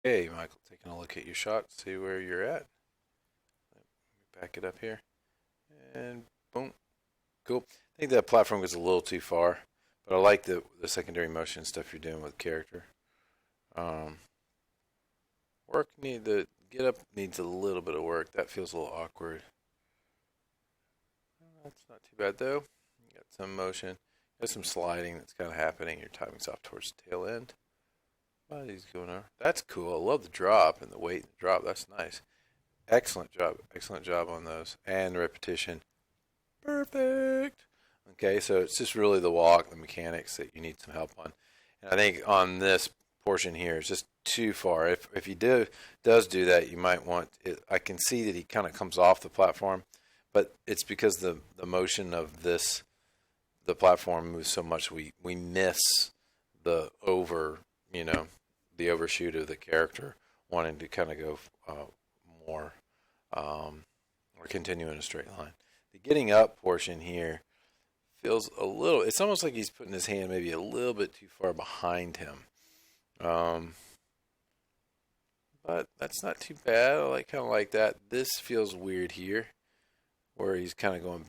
Hey, Michael, taking a look at your shot, see where you're at. Let me back it up here. And boom. Cool. I think that platform goes a little too far, but I like the secondary motion stuff you're doing with character. Um, get up needs a little bit of work. That feels a little awkward. That's not too bad though. You got some motion. There's some sliding that's kind of happening. Your timing's off towards the tail end. But he's going over. That's cool. I love the drop and the weight and the drop. That's nice. Excellent job. Excellent job on those. And the repetition. Perfect. Okay, so it's just really the walk, the mechanics that you need some help on. And I think on this portion here, it's just too far. If he does do that, you might want it. I can see that he kind of comes off the platform, but it's because the motion of the platform moves so much we miss the over you know the overshoot of the character wanting to kind of go more or continue in a straight line. The getting up portion here feels a little. It's almost like he's putting his hand maybe a little bit too far behind him. Um, but that's not too bad. I like kind of like that. This feels weird here, where he's kind of going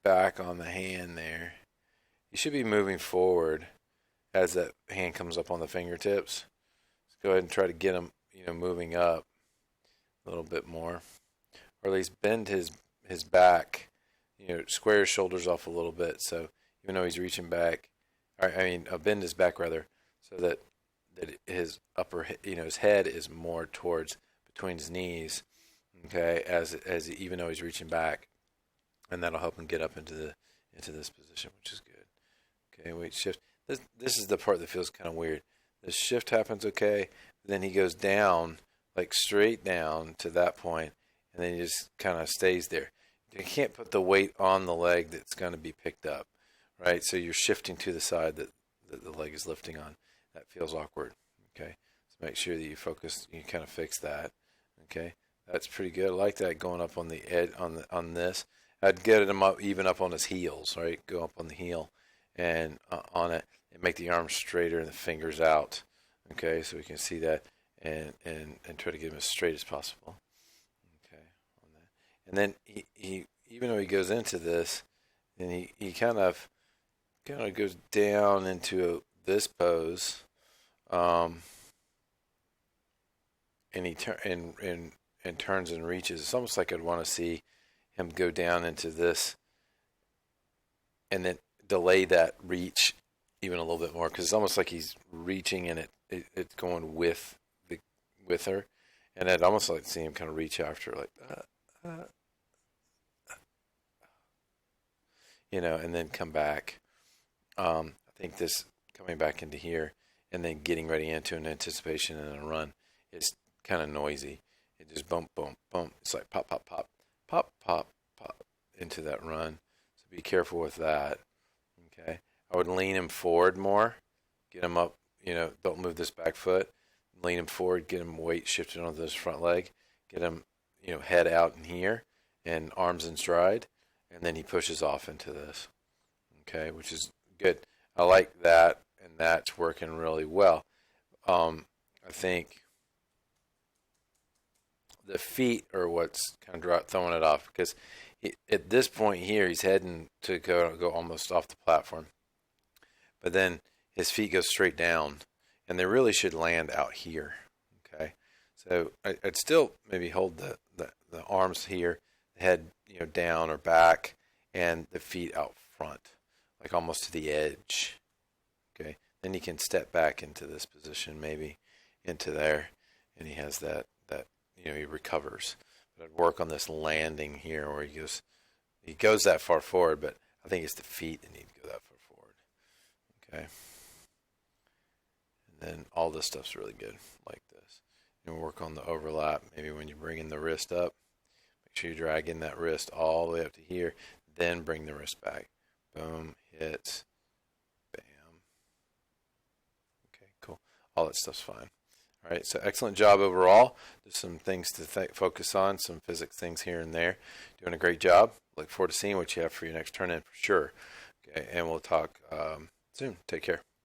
back on the hand there. He should be moving forward as that hand comes up on the fingertips. Let's go ahead and try to get him, moving up a little bit more, or at least bend his back, square his shoulders off a little bit. So even though he's reaching back, bend his back rather, so that his his head is more towards between his knees. Okay, even though he's reaching back, and that'll help him get up into this position, which is good. Okay, wait, shift. This is the part that feels kind of weird. The shift happens okay, then he goes down, like straight down to that point, and then he just kind of stays there. You can't put the weight on the leg that's going to be picked up, right? So you're shifting to the side that the leg is lifting on. That feels awkward. Okay, so make sure that you focus. You kind of fix that. Okay, that's pretty good. I like that going up on the edge on this. I'd get him up even up on his heels, right? Go up on the heel and on it, and make the arms straighter and the fingers out. Okay, so we can see that and try to get him as straight as possible. Okay, on that. And then he even though he goes into this, and he kind of goes down into this pose, um, and he and turns and reaches. It's almost like I'd want to see him go down into this, and then delay that reach even a little bit more, because it's almost like he's reaching and it's going with her, and I'd almost like to see him kind of reach after like and then come back. I think this coming back into here and then getting ready into an anticipation and a run is kind of noisy. It just bump, bump, bump. It's like pop, pop, pop, pop, pop, pop into that run. So be careful with that. Okay. I would lean him forward more, get him up. Don't move this back foot. Lean him forward, get him weight shifted onto this front leg, get him, head out in here and arms in stride, and then he pushes off into this. Okay, which is good. I like that, and that's working really well. I think the feet are what's kind of throwing it off, because at this point here, he's heading to go almost off the platform, but then his feet go straight down, and they really should land out here. Okay, so I'd still maybe hold the arms here, the head down or back, and the feet out front, like almost to the edge. Okay, then he can step back into this position, maybe into there, and he has that he recovers. But I'd work on this landing here where he goes that far forward, but I think it's the feet that need to go that far forward. Okay, and then all this stuff's really good like this. Work on the overlap. Maybe when you're bringing the wrist up, make sure you drag in that wrist all the way up to here, then bring the wrist back. Boom, hits, bam. Okay, cool. All that stuff's fine. All right, so excellent job overall. There's some things to focus on, some physics things here and there. Doing a great job. Look forward to seeing what you have for your next turn in for sure. Okay, and we'll talk soon. Take care.